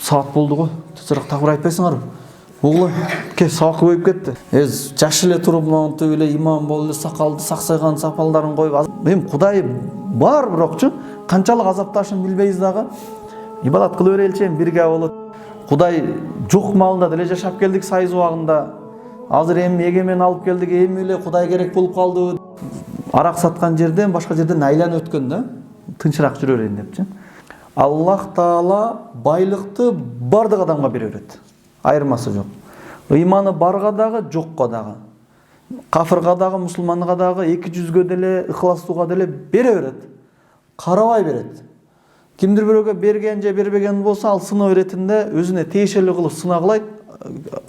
Saat болды ғой. Тезірек тағыр айтпайсыңар. Оғлы, ке сақы өйіп кетті. Жаш еле тұрып, мұнты өле имам болды, сақалды, сақсайған сапалдарын қойып. Құдай бар біроқчы, қанчалық азапташын білбейіз дағы. Ибадат қылы өрелчен бірге олы. Құдай жоқ малында діле жашап келдік сайыз уағында. Азыр егемен алып келдік, өле Құдай керек болып қалды. Арақ сатқан жерден, башқа жерден айлан өткен да, тыншырақ жүр өрейін депчі. Аллах Таала байлықты бардық адамға бере өреді. Айырмасы жоқ. Иманы барға дағы, жоққа дағы. Кафырға дағы, мұсылманға дағы, 200-ге деле, ықыластуға деле бере өреді. Қарабай береді. Кімдір біреуге берген же бербеген болса, ал сына өретінде өзіне тиешелі қылып сына қылайды,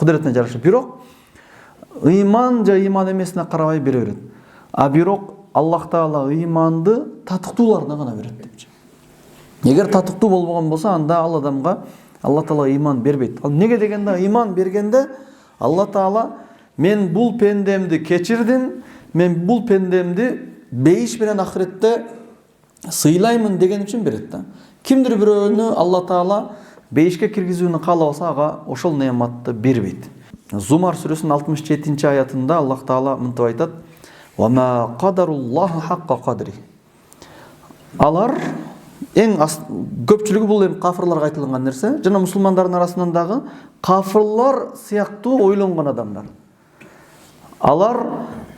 құдіретіне жарашы. Бирок иман же иман емесіне қарабай бере өреді. А бирок Аллах Таала иманды татықтуларына ғана береді депчі. Егер татықты болмаған болса, анда ал адамға Алла Таала иман бербейді. Ал неге дегенде иман бергенде Алла Таала мен бұл пендемді кечірдім, мен бұл пендемді бейіш менен ақыретте сыйлаймын деген үшін береді. Кімдір біреуіні Алла Таала бейішке кіргізуіні қалауса аға ошол неаматты бербейді. Зумар сүресінің 67-ші аятында Аллах Таала мынтып айтады: «Ва қадаруллаху хаққа қадри». Алар ең көпчілігі бұл кафырларға айтылған нәрсе, жана мұсылмандардың арасынан дағы кафырлар сияқты ойланған адамдар. Алар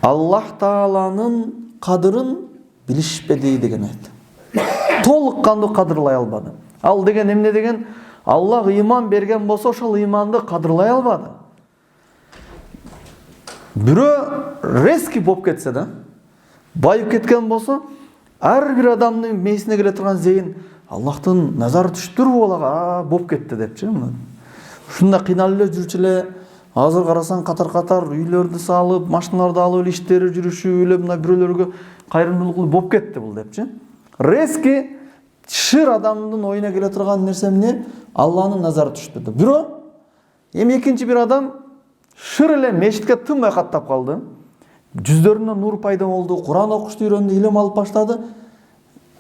Аллах Тааланың қадырын білішпеді деген айты. Толыққанды қадырлай албады. Ал деген эмне деген? Аллах иман берген болса, ошол иманды қадырлай албады. Бирөө резки болып кетсе да, байып кеткен болса, әр бір адамның мейісіне келе тұрған зейін Аллахтың назары түштір олаға болып кетті депчі. Шында қиналылы жүрчіле, азыр қарасан қатар-қатар үйлерді салып, машиналарды алып, іштері жүріші үйле, мына біреулерге қайырымдылық болып кетті бұл депчі. Резки шыр адамның ойына келе тұрған нәрсемне Алланың назары түштірді. Бирөө, екінші бір адам шыр еле мешітке тым айқаттап қалды. Жүздерінен нұр пайда болды, Құран оқышты үйренді, илім алып баштады.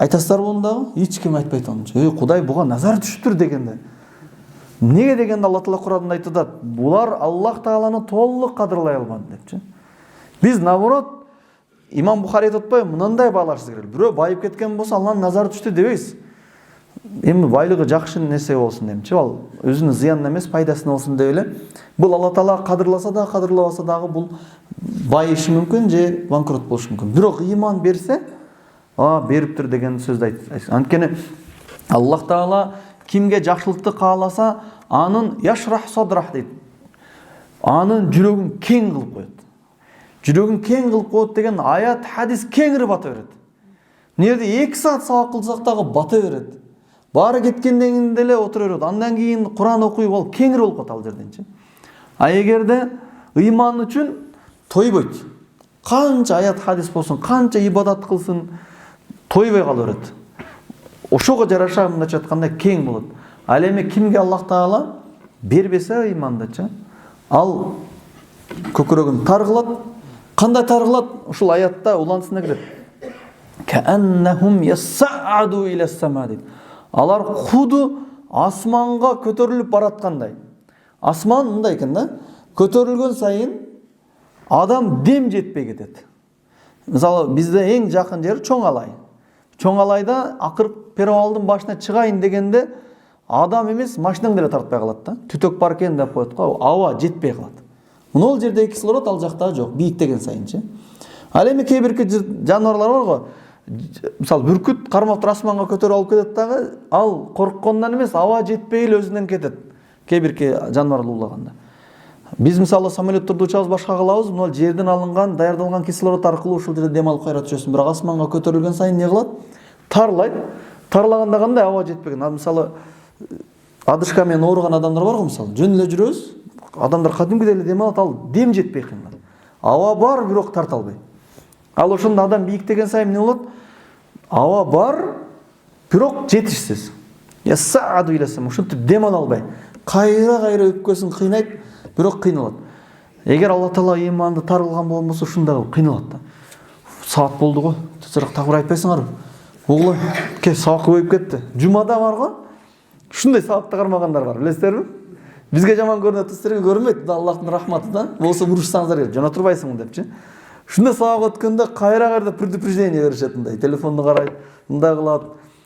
Айтасыздар бұндағы? Ешкім айтпайды оны. Құдай бұға назар түштір дегенде. Неге дегенде Алла Таала Құранында айтады? Бұлар Аллах Тааланы толық қадырлай алмады депчі. Біз наоборот, Имам Бухари айтпай, мынандай бағаларсыз керек. Біреу байып кеткен болса, Алланың назары түшті демейсіз. Эми байлығы жақшы нәрсе болсын демчи, ал өзүнүн зыянына эмес, пайдасына болсын деп эле. Бул Алла Таала кадырласа да, кадырлабаса дагы бул байышы мүмкүн же банкрот болушу мүмкүн. Бирок иман берсе, бериптир деген сөздү айтасыз. Анткени Аллах Таала кимге жакшылыкты кааласа, анын яшрах содрах дейт. Анын жүрөгүн кең кылып коет. Жүрөгүн кең кылып коет деген аят, хадис кеңири бата берет. Нерде 2 саат сабак кылсак дагы бата берет. Бары кеткенден деле отура берет. Андан кийин Куран окуйп ал кеңири болуп калат ал жерденчи. А эгерде ыйман үчүн тойбойт. Канча аят хадис болсун, канча ибадат кылсын, тойбой кала берет. Ошого жараша мындайча айтканда кең болот. Ал эми кимге Аллах Таала бербесе ыймандычы, ал көкөрөгүн таргылат. Кандай таргылат? Ушул аятта улантысына кирет. Кааннахум ясааду иля сама дейт. Алар худу асманга көтөрүлүп бараткандай. Асман мындай экен да, көтөрүлгөн сайын адам дем жетпей кетет. Мисалы бизде эң жакын жер Чоң Алай. Чоң Алайда акырып перевалдын башына чыгайын дегенде адам эмес, машинаң деле тартпай калат да. Түтөк бар экен деп коет го, аба жетпей калат. Мына жерде кислород, ал жакта жок, бийиктеген сайынчы. Ал эми кээ бир жаныбарлар бар го. Мисалы бүркүт кармап туруп асманга көтөрүп алып кетет дагы, ал корккондон эмес, аба жетпей эле өзүнөн кетет. Кээ бир жаныбарлар уллаганда. Биз мисалы самолетторду учабыз, башка кылабыз, мына жерден алынган, даярдалган кислород аркылуу ушул жерде дем алып кайра түшөсүң. Бирок асманга көтөрүлгөн сайын не кылат? Тарлайт. Тарлаганда кандай аба жетпеген. Мисалы адышка менен ооруган адамдар бар го, мисалы, жөн эле жүрөбүз. Адамдар кадимкидей эле дем алат, ал дем жетпей калат. Аба бар, бирок тарта албайт. Ал ошондо адам бийиктеген сайын эмне болот? Аба бар, бирок жетишсиз. Я сааду илесем, ушинтип дем ала албай. Кайра өпкөсүн кыйнайт, бирок кыйналат. Эгер Алла Таала иманды таргылган болбосо ушундай кылып кыйналат да. Саат болду го, тезирээк тагыр айтпайсыңарбы? Оглу, ке сабак көбөйүп кетти. Жумада бар го. Ушундай сабакта кармагандар бар, билесиздерби? Бизге жаман көрүнөт, силерге көрүнбөйт. Аллахтын рахматы да. Болсо урушсаңыздар керек, жана турбайсың депчи. Ушундай сабак өткөндө кайра предупреждение беришет мындай, телефонду карайт, мындай кылат.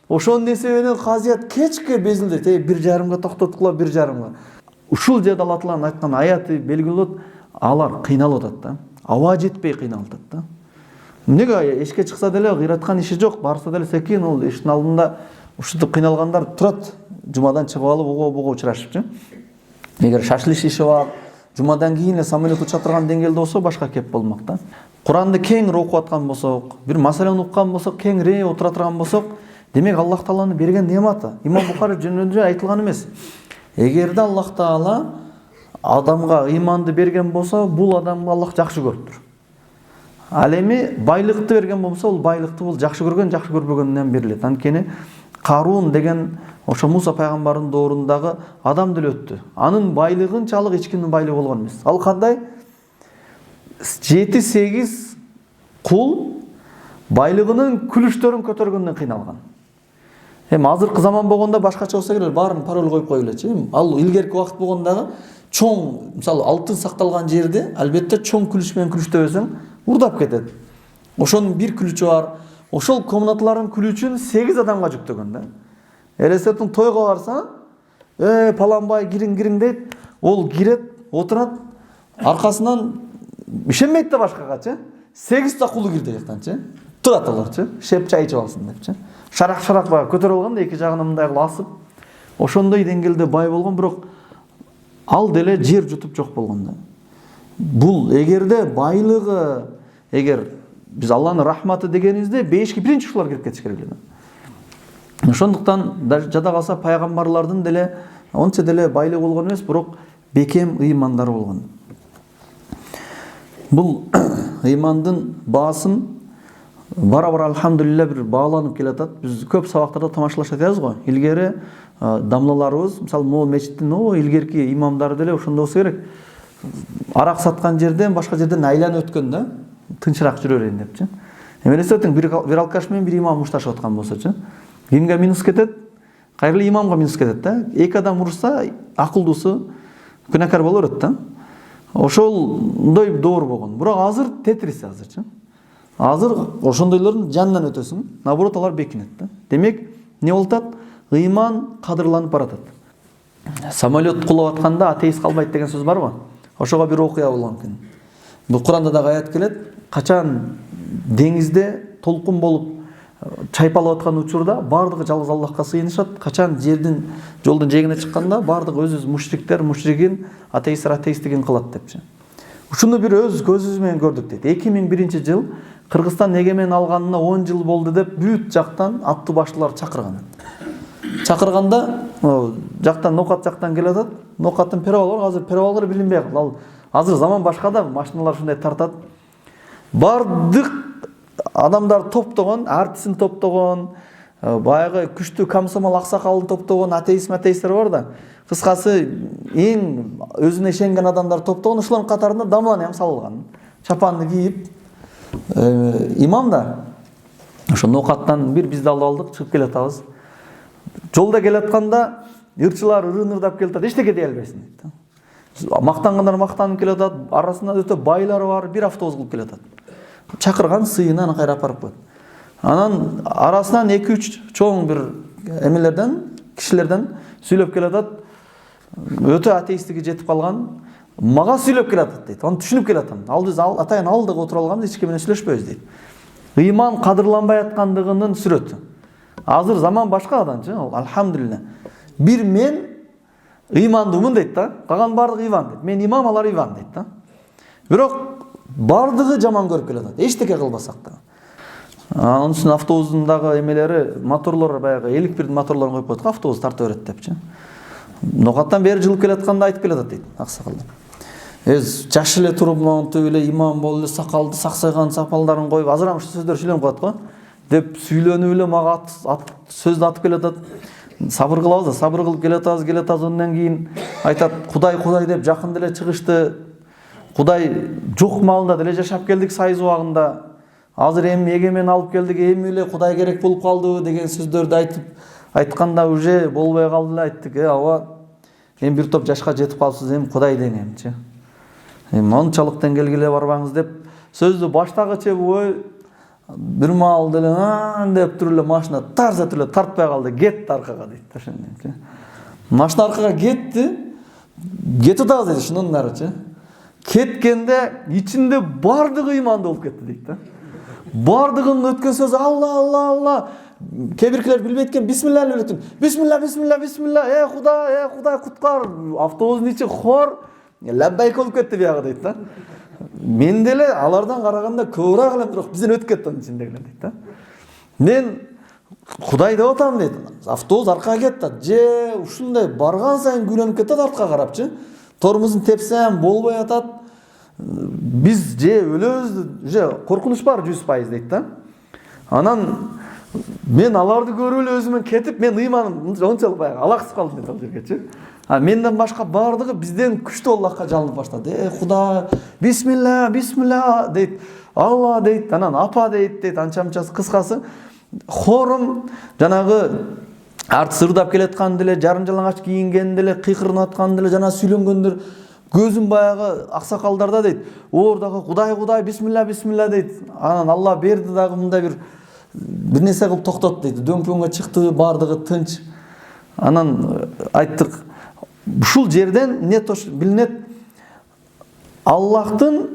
Ошонун эсебинен казият кечке безилдейт, 1:30 токтоткула, 1:30. Ушул жерде Алла Тааланын айткан аяты белгилүү болот, алар кыйналып атат да. Аба жетпей кыйналып атат да. Эмнеге эшикке чыкса деле кыйраткан иши жок, барса деле секин ол эшиктин алдында ушинтип кыйналгандар турат. Жумадан чыгып алып ого учурашыпчы. Эгер шашлыш иши бар, жумадан кийин эле самолет уча турган деңгээлде болсо башка кеп болмок да. Куранды кеңири окуп аткан болсок, бир маселени уккан болсок, кеңири отура турган болсок, демек Аллах Тааланын берген нематы. Имам Бухари жөнүндө айтылган эмес. Эгерде Аллах Таала адамга ыйманды берген болсо, бул адамды Аллах жакшы көрүптүр. Ал эми байлыкты берген болсо, ол байлыкты бул жакшы көргөн, жакшы көрбөгөндөн берилет. Анткени Карун деген ошо Муса пайгамбардын доорундагы адам деле өттү. Анын байлыгынчалык эч кимдин байлыгы болгон эмес. Ал кандай? 7-8 кул байлыгынын күлүштөрүн көтөргөндөн кыйналган. Азыркы заман болгондо башкача болсо керек, баарын пароль коюп койгулачы. Ал илгерки убакыт болгондагы чоң, мисалы алтын сакталган жерде, албетте чоң күлүш менен күлүштөбөсөң, урдап кетет. Ошонун бир күлүчү бар. Ошол комнаталардын күлүчүн 8 адамга жүктөгөн да. Элестетиң, тойго барса, паланбай кириң дейт. Ол кирет, отурат, аркасынан ишенбейт да башкагачы. 8 та кулу кирди жактанчы. Турат аларчы, шеп чай ичип алсын депчи. Шарак баягы көтөрүп алганда эки жагынан мындай кылып асып, ошондой деңгээлде бай болгон, бирок ал деле жер жутуп жок болгон да. Бул эгерде байлыгы, эгер биз Алланын рахматы дегенибизде 5-ке биринчи ушулар кирип кетиш керек эле. Ошондуктан жада калса пайгамбарлардын деле онча деле байлыгы болгон эмес, бирок бекем ыймандары болгон. Бул ыймандын баасын бара-бара алхамдулилля бир бааланып келатат. Биз көп сабактарда тамашалашат атабыз го. Илгери дамлаларыбыз, мисалы могу мечиттин илгерки имамдары деле ошондо болсо керек. Арак саткан жерден башка жерден айланып өткөн да, тынчыраак жүрө берейин депчи. Элестетиң, бир алкаш менен бир имам мушташып аткан болсочу. Кимге минус кетет? Кайрылы имамга минус кетет да. Эки адам урушса, акылдуусу күнәкар боло берет да. Ошондой доор болгон. Бирок азыр тетрис азырчы. Азыр ошондойлордун жанынан өтөсүң, наоборот алар бекинет да. Демек, не болуп атат? Ыйман кадырланып баратат. Самолет кулап атканда атеист калбайт деген сөз бар го. Ошого бир окуя болгон экен. Бул Куранда дагы аят келет. Качан деңизде толкун болуп чайпалып аткан учурда бардыгы жалгыз Аллахка сыйынышат. Качан жолдун жээгине чыкканда бардыгы өз мушриктер мушригин, атеисттер атеисттигин кылат депчи. Ушуну бир өз көзүбүз менен көрдүк дейт. 2001-жыл Кыргызстан эгемен алганына 10 жыл болду деп бүт жактан атты баштылар чакырган. Чакырганда жактан Нокат жактан келе атат. Нокаттын перевалы бар, азыр перевалдары билинбей калды. Азыр заман башка да, машиналар ушундай тартат. Бардык адамдар топтогон, артисин топтогон, баягы күчтүү комсомол аксакалын топтогон атеисттер бар да. Кыскасы эң өзүнө ишенген адамдар топтогон, ошолордун катарында дамлан ham салган. Чапанды кийип, имам да ошо Нокаттан бир бизди алып алдык, чыгып келе атабыз. Жолда келе атканда ырчылар ырынырдап келе атат, эчтеке дей албайсың дейт. Мактангандар мактанып келе атат, арасында өтө байлар бар, бир автобус кылып келе атат. Чакырган сыйынан кайра апарып коет. Анан арасынан 2-3 чоң бир эмелерден, кишилерден сүйлөп келе атат. Өтө атеисттиги жетип калган. Мага сүйлөп келе атат дейт. Аны түшүнүп келе атам. Ал биз атайын алдыга отуруп алганбыз, эч ким менен сүйлөшпөйбүз дейт. Ыйман кадырланбай аткандыгынын сүрөтү. Азыр заман башка аданчы, алхамдулилля. Бир мен ыймандымын дейт да. Калган бардыгы ыйман дейт. Мен имам, алар ыйман дейт да. Бирок бардыгы жаман көрүп келе атат. Эчтеке кылбасак да. Анын үстүнө автобустундагы эмелери, моторлор баягы электирдин моторлорун коюп койдук, автобус тарта берет депчи. Нокаттан бери жылып келе атканда айтып келе атат дейт аксакалдар. Жаш эле туруп монтип эле имам болуп эле сакалды саксайган сапалдарын коюп, азыр ам ушул сөздөр сүйлөнүп калат го. Деп сүйлөнүп эле мага сөздү атып келе атат. Сабыр кылабыз да, сабыр кылып келе атабыз, андан кийин айтат, Кудай деп жакын деле чыгышты. Кудай жок маалында деле жашап келдик сайыз убагында. Азыр эми эгемен алып келдик, эми эле Кудай керек болуп калды деген сөздөрдү айтып, айтканда уже болбой калды эле, айттык, ооба эми бир топ жашка жетип калыпсыз, эми Кудай дең эмчи. Эми ончалык деңгээлге эле барбаңыз деп сөздү баштагыча бой бир маал деле деп туруп эле машина тарс этип эле тартпай калды, кетти аркага дейт ошондойчу. Машина аркага кетти. Кетип атабыз дейт ушунун нарычы. Кеткенде ичинде бардыгы ыймандуу болуп кетти дейт да. Бардыгынын өткөн сөзү Алла Алла Алла. Кебиркилер билбейт экен, бисмилла эле өтүн. Бисмилла бисмилла бисмилла. Кудай куткар. Автобустун ичи хор лаббайк болуп кетти биягы дейт да. Мен деле алардан караганда көбүрөөк элем, бирок бизден өтүп кетти анын ичинде дейт да. Мен Кудай деп атам дейт. Автобус аркага кетти. Же ушундай барган сайын күйлөнүп кетет артка карапчы. Тормозун тепсем болбой атат. Биз же өлөбүз, же коркунуч бар 100% дейт да. Анан мен аларды көрүп эле өзүмөн кетип, мен ыйманым ончалык баягы алаксып калдым дейт ал жергечи. Менден башка бардыгы бизден күчтүү Аллахка жалынып баштады. Кудай, бисмилла, бисмилла дейт. Алла дейт, анан апа дейт, анча-мынчасы кыскасы. Хорум жанагы арты сырдап келаткан деле, жарым жалаңач кийинген деле, кыйкырынып аткан деле, жана сүйлөнгөндөр көзүм баягы аксакалдарда дейт. Оор дагы Кудай, бисмилла, бисмилла дейт. Анан Алла берди дагы мындай бир нерсе кылып токтот дейт. Дөңпөңгө чыкты, бардыгы тынч. Анан айттык, ушул жерден эмне билинет? Аллахтын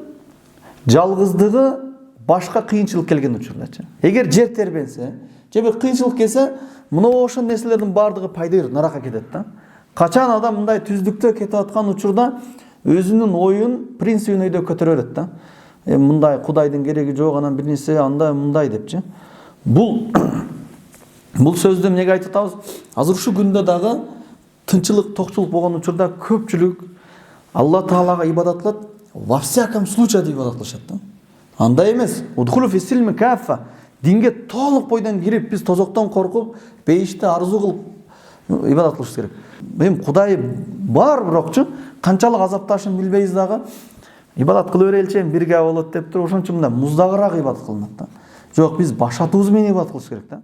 жалгыздыгы башка кыйынчылык келген учурдачы. Эгер жер тербенсе, же бир кыйынчылык келсе, мына ошол нерселердин бардыгы пайда берип наракка кетет да. Качан адам мындай түздүктө кетип аткан учурда өзүнүн оюн, принцибин өйдө көтөрө берет да. Мындай Кудайдын кереги жок, анан бир нерсе андай мындай депчи. Бул сөздү эмнеге айтып атабыз? Азыр ушу күндө дагы тынчылык, токчулук болгон учурда көпчүлүк Алла Таалага ибадат кылат, во всяком случае деп ибадат кылышат да. Андай эмес. Удхулу фис-силми каффа. Динге толук бойдон кирип, биз тозоктон коркуп, бейиште арзу кылып ибадат кылышыбыз керек. Эми Кудай бар, бирокчу канчалык азапташын билбейбиз дагы. Ибадат кыла береличи, бирге болот деп туруп, ошон үчүн мындай муздагыраак ибадат кылынат да. Жок, биз баш атуубуз менен ибадат кылыш керек да.